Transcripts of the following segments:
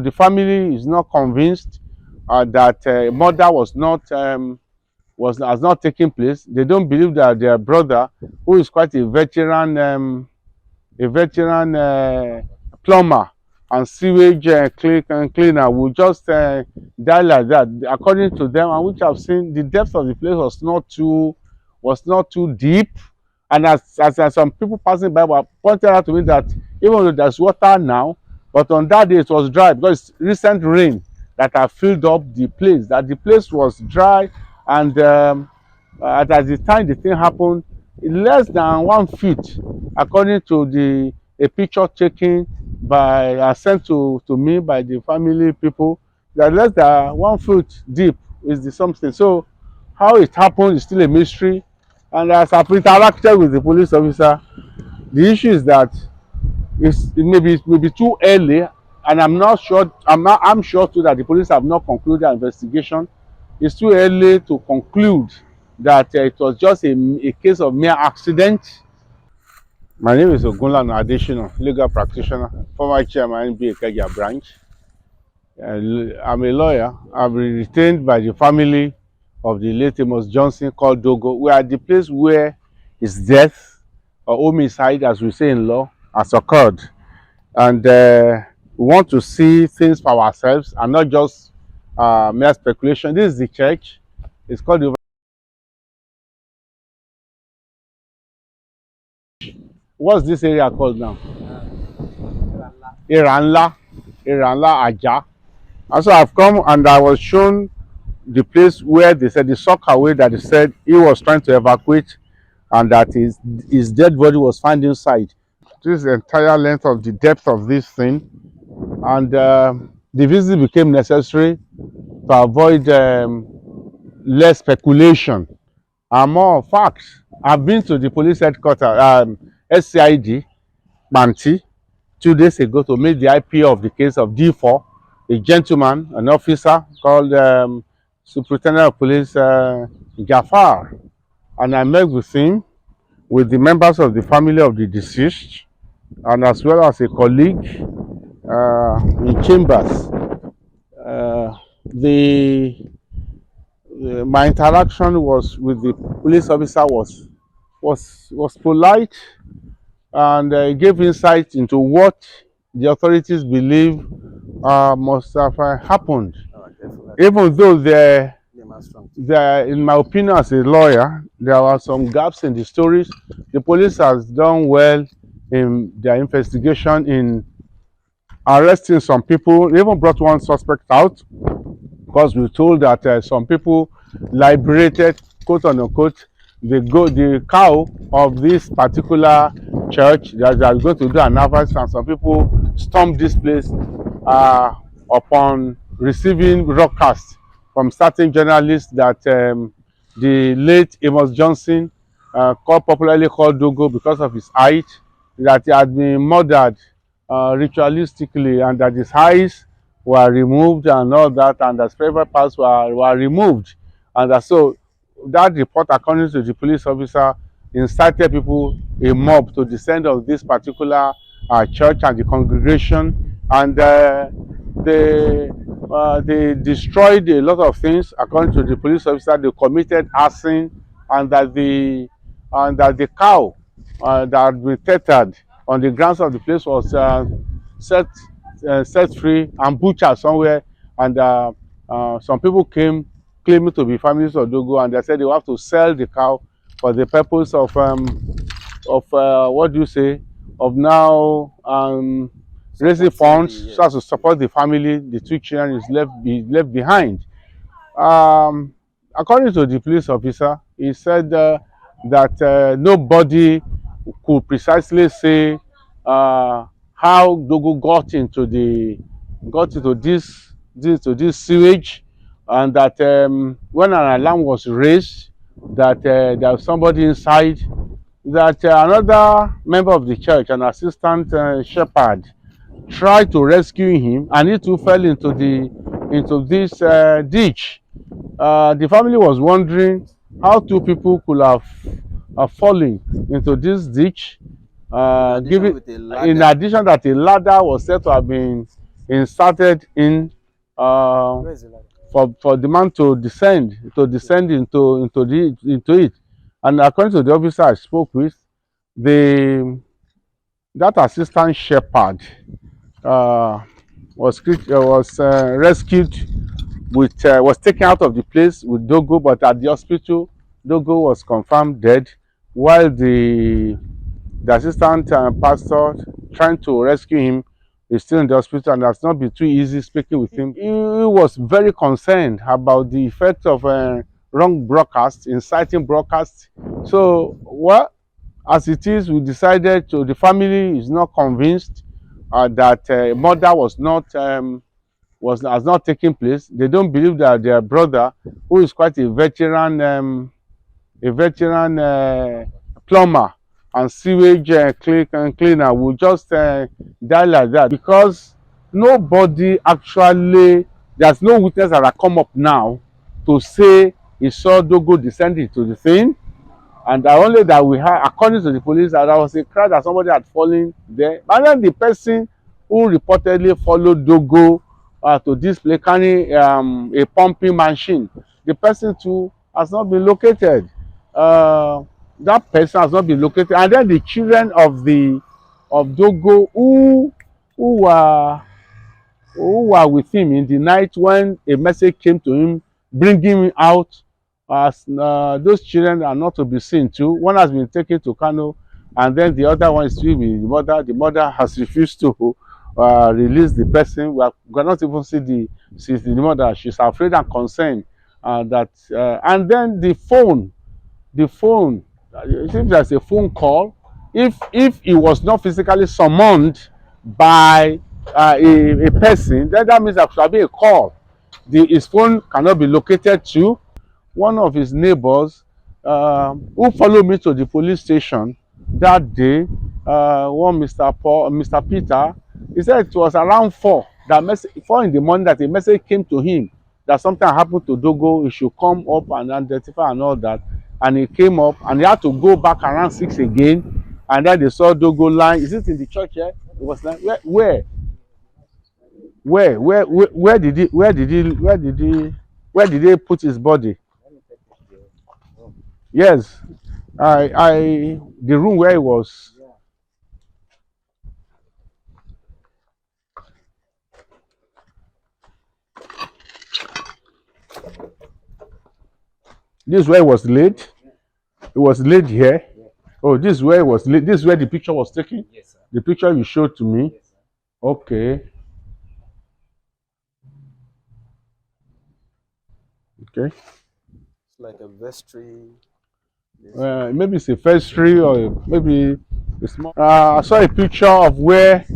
The family is not convinced that murder has not taken place. They don't believe that their brother, who is quite a veteran plumber and sewage cleaner, will just die like that. According to them, and which I've seen, the depth of the place was not too deep. And as some people passing by were pointed out to me that even though there's water now, but on that day it was dry because recent rain that have filled up the place. That the place was dry, and at the time the thing happened, less than 1 feet, according to a picture taken by sent to me by the family people, that less than 1 foot deep is the something. So how it happened is still a mystery. And as I've interacted with the police officer, the issue is that it may be too early, and I'm not sure. I'm sure too that the police have not concluded their investigation. It's too early to conclude that it was just a case of mere accident. My name is Ogunlana Adeshina, legal practitioner, former chairman Ikeja branch. I'm a lawyer. I've been retained by the family of the late Amos Johnson, called Dogo. We are at the place where his death, or homicide as we say in law, has occurred. And we want to see things for ourselves and not just mere speculation. This is the church. It's called the... What's this area called now? Iranla, Ajah. And so I've come and I was shown the place where they said the soccer that they said he was trying to evacuate, and that his dead body was found inside. This is the entire length of the depth of this thing, and the visit became necessary to avoid less speculation and more facts. I've been to the police headquarters, SCID, Panti, 2 days ago to meet the IPO of the case of D4, a gentleman, an officer called Superintendent of Police Jafar, and I met with him, with the members of the family of the deceased, and as well as a colleague in chambers. My interaction was with the police officer was polite, and gave insight into what the authorities believe must have happened. Even though in my opinion as a lawyer, there were some gaps in the stories. The police has done well in their investigation in arresting some people. They even brought one suspect out, because we were told that some people liberated, quote unquote, the cow of this particular church that they are going to do an harvest, and some people stormed this place upon receiving broadcasts from certain journalists that the late Amos Johnson, popularly called Dogo because of his height, that he had been murdered ritualistically, and that his eyes were removed and all that, and the private parts were removed. And so that report, according to the police officer, incited people, a mob, to descend on this particular church and the congregation, and they destroyed a lot of things. According to the police officer, they committed arson, and that the cow that had been tethered on the grounds of the place was set free and butchered somewhere. And some people came claiming to be families of Dogo, and they said they will have to sell the cow for the purpose of what do you say, of now raising funds so as to support the family. The 2 children is left behind. According to the police officer, he said that nobody could precisely say how Dogo got into this sewage, and that when an alarm was raised that there was somebody inside, that another member of the church, an assistant shepherd, tried to rescue him, and he too fell into this ditch. The family was wondering how 2 people could have fallen into this ditch. In addition that a ladder was said to have been inserted in for the man to descend into it. And according to the officer I spoke with, the that assistant shepherd uh, was rescued with was taken out of the place with Dogo, but at the hospital Dogo was confirmed dead, while the assistant pastor trying to rescue him is still in the hospital, and has not been too easy speaking with him. He was very concerned about the effect of wrong broadcast, inciting broadcast. So, well, as it is, we decided to, the family is not convinced that murder has not taken place. They don't believe that their brother, who is quite a veteran plumber and sewage cleaner, will just die like that, because nobody actually, there's no witness that have come up now to say he saw Dogo descending to the scene. And only that we had, according to the police, that there was a cry that somebody had fallen there. And then the person who reportedly followed Dogo to this place carrying a pumping machine, the person too has not been located. That person has not been located. And then the children of Dogo who were with him in the night when a message came to him bringing him out, as those children are not to be seen too. One has been taken to Kano, and then the other one is still with the mother. The mother has refused to release the person. We cannot even see the mother. She's afraid and concerned that and then the phone, if there's a phone call, if he was not physically summoned by a person, then that means there should be a call. His phone cannot be located too. One of his neighbors who followed me to the police station that day, Mr. Peter, he said it was around 4 in the morning that a message came to him that something happened to Dogo. He should come up and identify and all that. And he came up, and he had to go back around 6 again. And then they saw Dogo lying. Is it in the church here? It was like, where did they put his body? Yes, the room where he was. This is where it was laid. It was laid here. Oh, this is where it was laid. This is where the picture was taken. Yes, sir. The picture you showed to me. Yes, sir. Okay. Okay. It's like a vestry. Maybe it's a vestry, or maybe a small. I saw a picture of where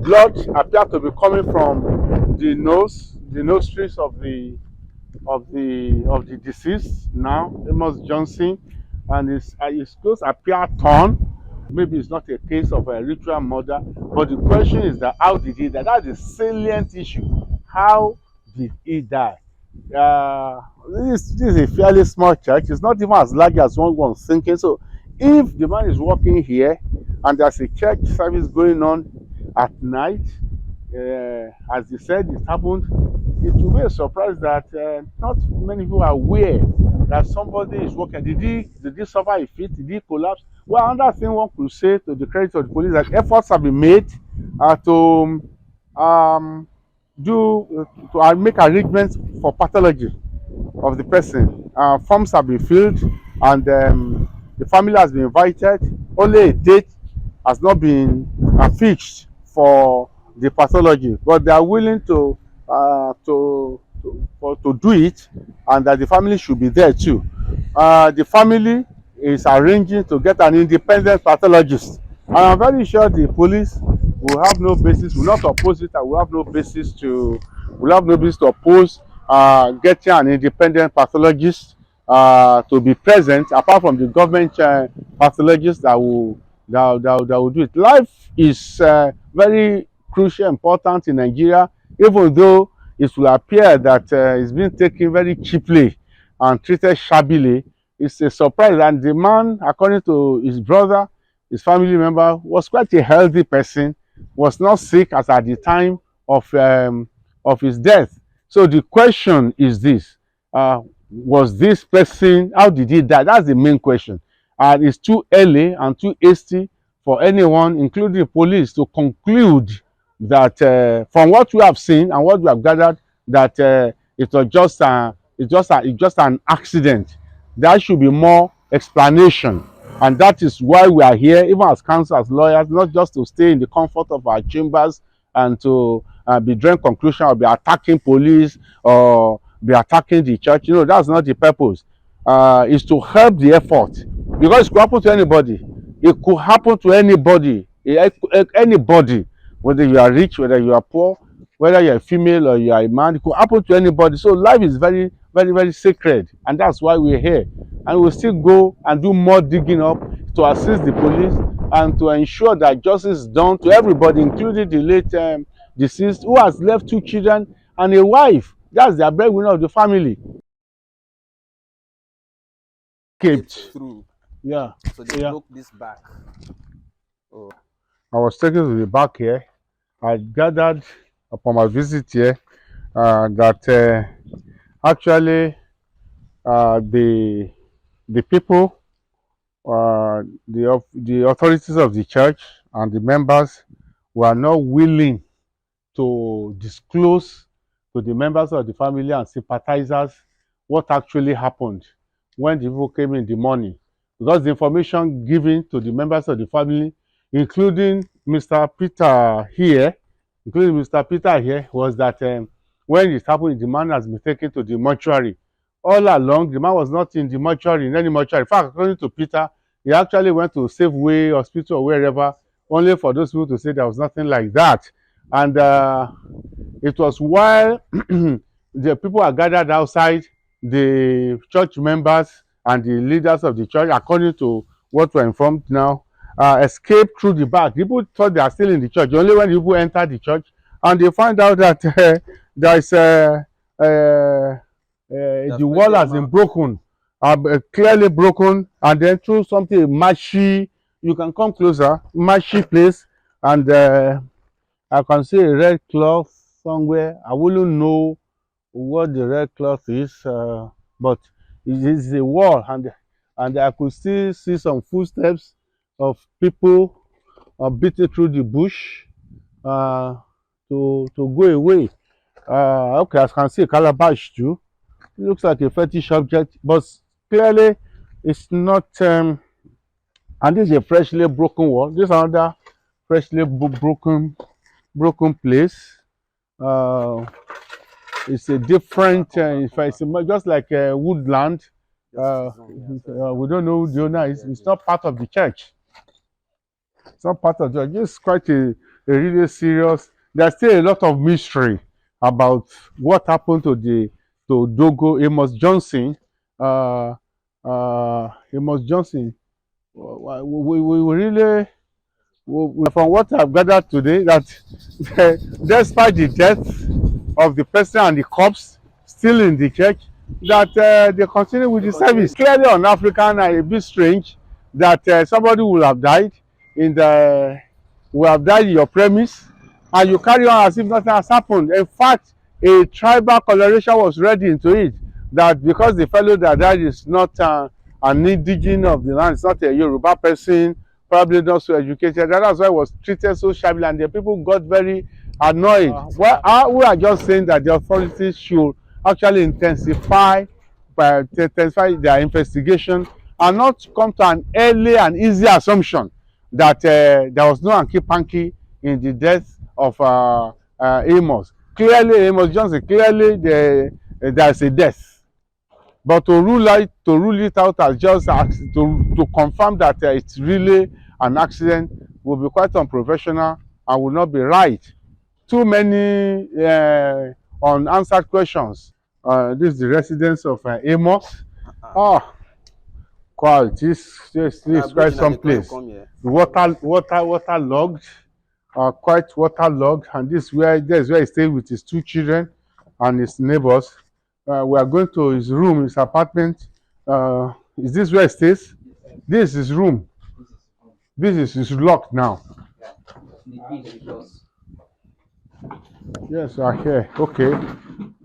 blood appeared to be coming from the nostrils of the deceased now, Amos Johnson, and his clothes appear torn. Maybe it's not a case of a ritual murder, but the question is that how did he die? That's the salient issue. How did he die? This is a fairly small church. It's not even as large as one was thinking. So if the man is working here and there's a church service going on at night, as he said, it happened, it will be a surprise that not many people are aware that somebody is working. Did he suffer a fit? Did he collapse? Well, another thing one could say to the credit of the police, that efforts have been made to make arrangements for pathology of the person. Forms have been filled, and the family has been invited. Only a date has not been fixed for the pathology, but they are willing to do it, and that the family should be there too. The family is arranging to get an independent pathologist, and I'm very sure the police will have no basis, will not oppose it, and will have no basis to oppose getting an independent pathologist to be present, apart from the government pathologist that will do it. Life is very crucial, important in Nigeria, even though it will appear that it's being taken very cheaply and treated shabbily. It's a surprise. And the man, according to his brother, his family member, was quite a healthy person, was not sick as at the time of his death. So the question is this: was this person? How did he die? That's the main question. And it's too early and too hasty for anyone, including the police, to conclude that from what we have seen and what we have gathered, that it was just an accident. There should be more explanation, and that is why we are here, even as counsel, as lawyers, not just to stay in the comfort of our chambers and to be drawing conclusion or be attacking police or be attacking the church. You know, that's not the purpose. Is to help the effort, because it could happen to anybody. It could happen to anybody, anybody, whether you are rich, whether you are poor, whether you are a female or you are a man. It could happen to anybody. So life is very, very, very sacred, and that's why we're here. And we'll still go and do more digging up to assist the police and to ensure that justice is done to everybody, including the late deceased, who has left 2 children and a wife. That's the breadwinner of the family. Get Escaped. through. Yeah. So they Yeah. broke this back. Oh, I was taken to the back here. I gathered upon my visit here that actually the people, the authorities of the church and the members were not willing to disclose to the members of the family and sympathizers what actually happened when the people came in the morning, because the information given to the members of the family, including Mr. Peter here, was that when it happened, the man has been taken to the mortuary. All along, the man was not in the mortuary, in any mortuary. In fact, according to Peter, he actually went to Safeway Hospital or wherever, only for those people to say there was nothing like that. And it was while the people are gathered outside, the church members and the leaders of the church, according to what we're informed now, escaped through the back. People thought they are still in the church. Only when people enter the church and they find out that there is the wall has been broken, clearly broken, and then through something mashy, you can come closer, mashy place, and I can see a red cloth somewhere. I wouldn't know what the red cloth is, but it is a wall, and I could still see some footsteps of people beating through the bush uh, to go away. Okay, I can see a calabash too. It looks like a fetish object, but clearly it's not. And this is a freshly broken wall. This is another freshly broken place. Uh, it's a different, it's just like a woodland. We don't know who the owner is. It's not part of the church. It's not part of the church. It's quite a really serious. There's still a lot of mystery about what happened to Dogo Amos Johnson. Amos Johnson. We really, from what I've gathered today, that despite the death of the person and the corpse still in the church, that they continue with the service. Clearly un-African and a bit strange that somebody will have died in your premise, and you carry on as if nothing has happened. In fact, a tribal coloration was read into it, that because the fellow that died is not an indigenous of the land, it's not a Yoruba person, probably not so educated. That's why it was treated so shabbily, and the people got very annoyed. We are just saying that the authorities should actually intensify their investigation and not come to an early and easy assumption that there was no hanky-panky in the death of Amos. Clearly, Amos Johnson, clearly there's a death. But to rule it out as just to confirm that it's really an accident will be quite unprofessional and will not be right. Too many unanswered questions. This is the residence of Amos. Oh, quite this is quite some place. Waterlogged, quite waterlogged, and this is where he stayed with his 2 children and his neighbors. We are going to his room, his apartment. Is this where he stays? This is his room. This is locked now. Yes, you are here. Okay.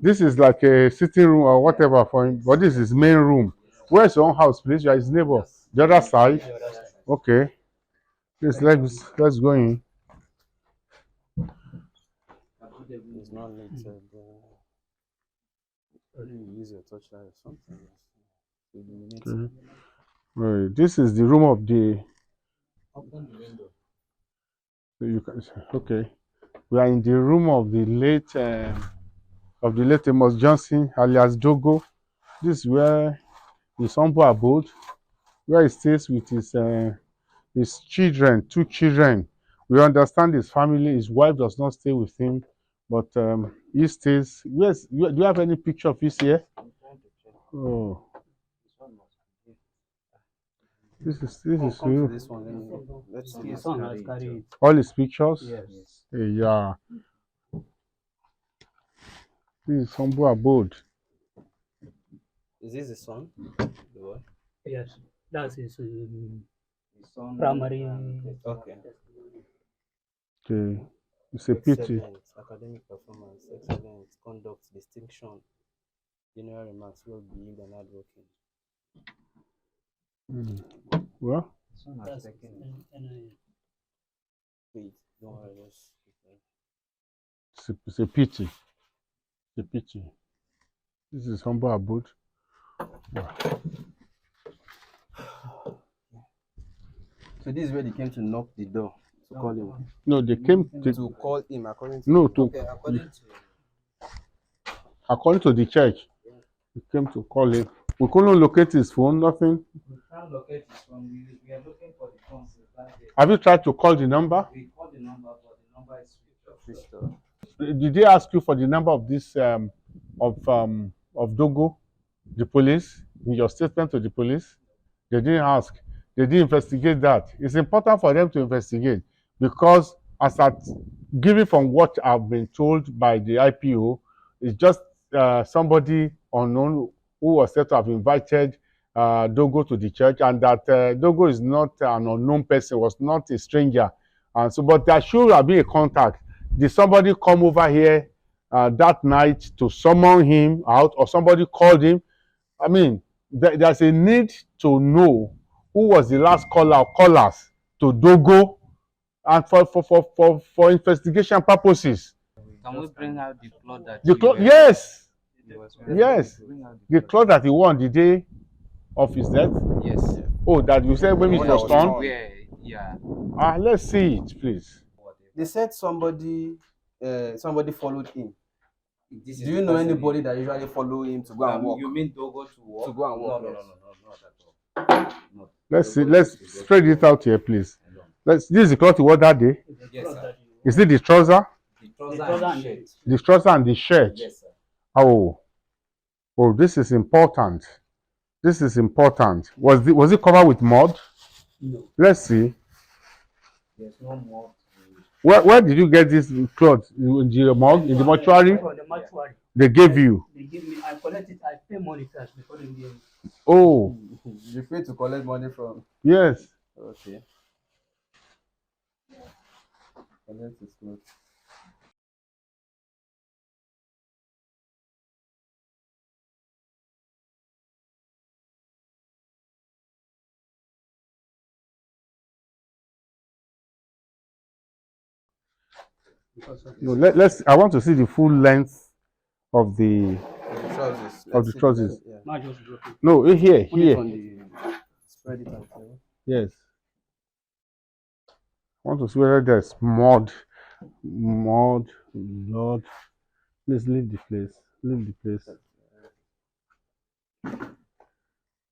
This is like a sitting room or whatever for him, but this is main room. Where's your own house, please? You are his neighbor. The other side. Okay. Please let's go in. It's not limited. You use your torchlight or something to illuminate it. Okay. Right. This is the room of the. Open the window. You can. Okay. We are in the room of the late Amos Johnson, alias Dogo. This is where his humble abode, where he stays with his children, two children. We understand his family. His wife does not stay with him, but he stays. Yes. Do you have any picture of his here? Oh, this is Come to you. this one. Let's see. His son has carried it. All his pictures. Yes. Yeah. This is humble abode. Is this the son? The boy? Yes. That's his Son. primary. Okay. Okay. It's a pity. Excellent academic performance, excellent conduct, distinction, general remarks, well behaved and hardworking. Well, That's Wait, don't worry, just it's a pity. It's a pity. This is humble abode. So this is where they came to knock the door to call him. No, they came To call him according to no to okay, according to the church. They came to call him. We couldn't locate his phone. Nothing. We can't locate his phone. We are looking for the phone. Have you tried to call the number? We called the number, but the number is switched off. Did they ask you for the number of this of Dogo, the police, in your statement to the police? They didn't ask. They didn't investigate that. It's important for them to investigate because as at given from what I've been told by the IPO, it's just somebody unknown who was said to have invited Dogo to the church, and that Dogo is not an unknown person, was not a stranger. And so, but there should have been a contact. Did somebody come over here that night to summon him out, or somebody called him? I mean, there's a need to know who was the last caller or callers to Dogo, and for investigation purposes. Can we bring out the cloth that Yes, he was yes, the cloth that he wore on the day of his death. Yes. Oh, that you said when it was torn. Yeah. Let's see it, please. They said somebody followed him. This Do you know anybody that usually follow him to go and walk? You mean Dogo to walk? To go and walk? No, yes. not at all. Let's see. Let's spread it out here, please. This is the cloth he wore that day. Yes, sir. Is it the trouser? The trouser and shirt. The trouser and the shirt. Yes, sir. Oh, this is important. This is important. Was it covered with mud? No. Let's see. There's no more. Where did you get this cloth? In the morgue? In the mortuary? From the mortuary. They gave you. They give me. I collect it. I pay money first before they give me. Oh, You pay to collect money from. yes. Okay. Collect his clothes. No, let's. I want to see the full length of the Trousers. Of the trousers. Yeah. Not just broken. No, here, Put it here. on the. Spread it out. Yes. I want to see whether there's mud. Lord. Please leave the place. Leave the place.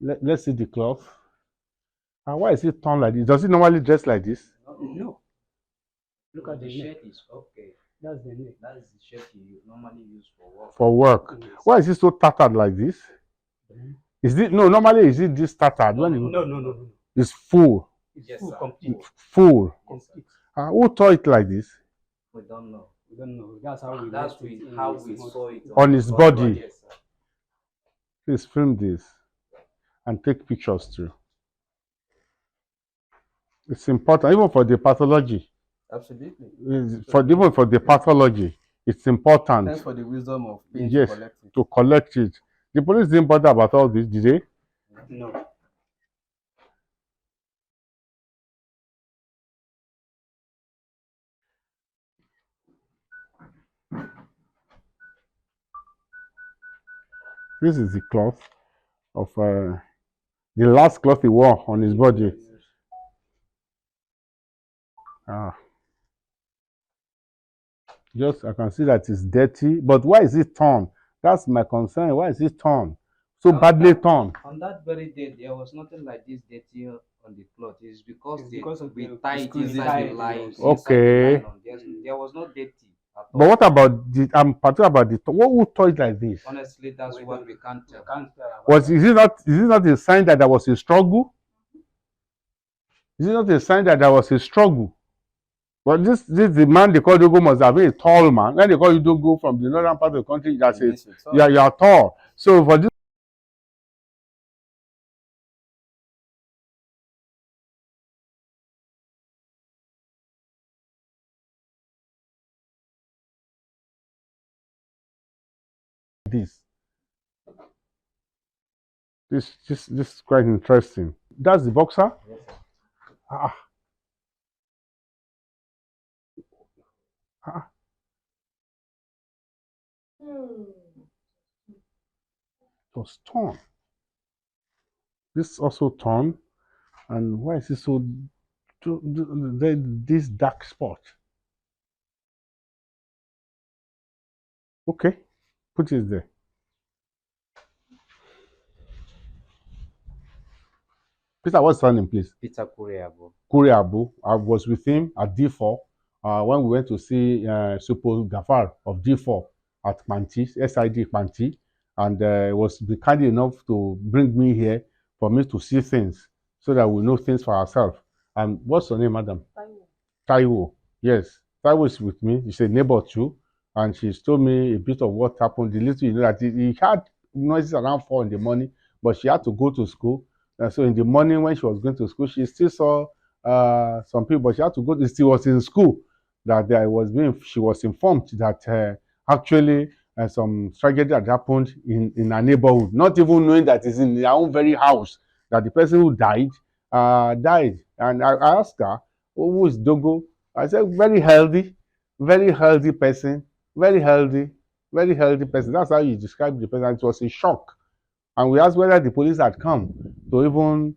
Let's see the cloth. And why is it torn like this? Does it normally dress like this? No. Look at The the neck. shirt is okay. That's the neck. That is the shirt you normally use for work. For work. Why is it so tattered like this? Is it no? Normally, is it this tattered? No, no. It's full. It's Yes, full, sir. complete. Full. Complete. Who tore it like this? We don't know. We don't know. That's how we. That's left it in how his we mouth. saw it On his body. Yes, sir. Please film this and take pictures too. It's important, even for the pathology. Absolutely. Even for the pathology, it's important. Thanks for the wisdom of paying Yes, to collect it. to collect it. The police didn't bother about all this, did they? No. This is the cloth of the last cloth he wore on his body. Ah. Just I can see that it's dirty, but why is it torn? That's my concern. Why is it torn? So badly torn. On that very day, there was nothing like this dirty on the cloth. It's because It's because of we the tied it squeeze inside it. the line. Okay. Inside the nylon. There was no dirty at all. But what about the? I'm particular about the. What who tore it like this? Honestly, that's what we can't tell. Is it not a sign that there was a struggle? Is it not a sign that there was a struggle? But this the man they call Dogo must have been a tall man. When they call you Dogo from the northern part of the country, that's It it. means it's all. You are tall. So for this. This is quite interesting. That's the boxer. Ah, ah. It was torn. This also torn. And why is it so? This dark spot. Okay, put it there. Peter, what's your name, please? Peter Kuriabo. Kuriabu. I was with him at D4 when we went to see Supo Gafar of D4 at Panti, SCID Panti, and was kind enough to bring me here for me to see things so that we know things for ourselves. And what's your name, madam? Taiwo. Yes, Taiwo is with me. She's a neighbor too, and she's told me a bit of what happened. The little you know that he had noises around 4 in the morning, but she had to go to school. So in the morning when she was going to school, she still saw some people, but she had to go. She was in school that she was informed that actually some tragedy had happened in her neighborhood, not even knowing that it's in their own very house that the person who died died. And I asked her, who is Dogo? I said, very healthy person, very healthy person. That's how you describe the person. And it was a shock. And we asked whether the police had come to even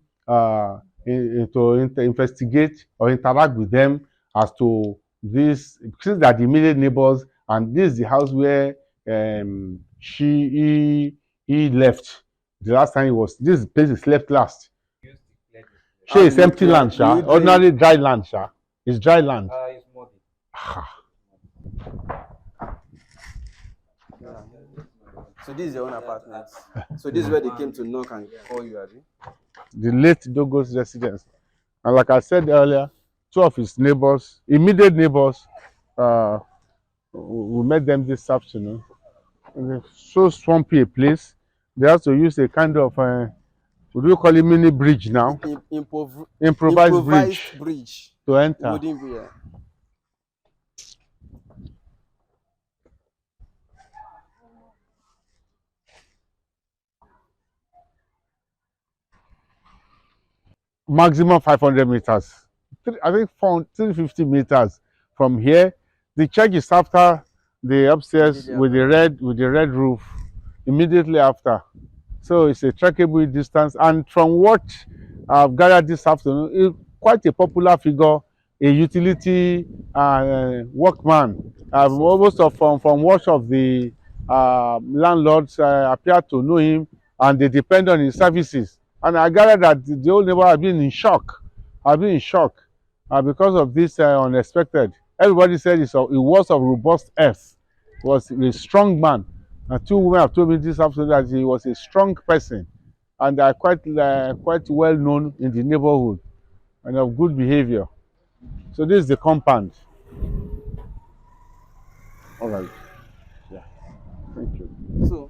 investigate or interact with them as to this, since they are the immediate neighbors, and this is the house where he left the last time he was. This place is left last. She is empty land, sha. Ordinary dry land, sha. It's dry land. It's muddy. So this is your own apartment. So this is where they came to knock and call you, Abi? The late Dogo's residence. And like I said earlier, 2 of his neighbors, immediate neighbors, we met them this afternoon. And it's so swampy a place. They have to use a kind of, what do you call it, mini bridge now? Improvised bridge to enter. Wooden bridge. Maximum 500 meters. I think 350 meters from here. The church is after the upstairs with the red roof. Immediately after. So it's a trackable distance. And from what I've gathered this afternoon, it's quite a popular figure, a utility workman. Most of from what of the landlords appear to know him, and they depend on his services. And I gather that the whole neighbor have been in shock. Because of this unexpected. Everybody said he was of robust earth. He was a strong man. And 2 women have told me this afternoon that he was a strong person, and are quite well known in the neighborhood and of good behavior. So this is the compound. All right. Yeah. Thank you. So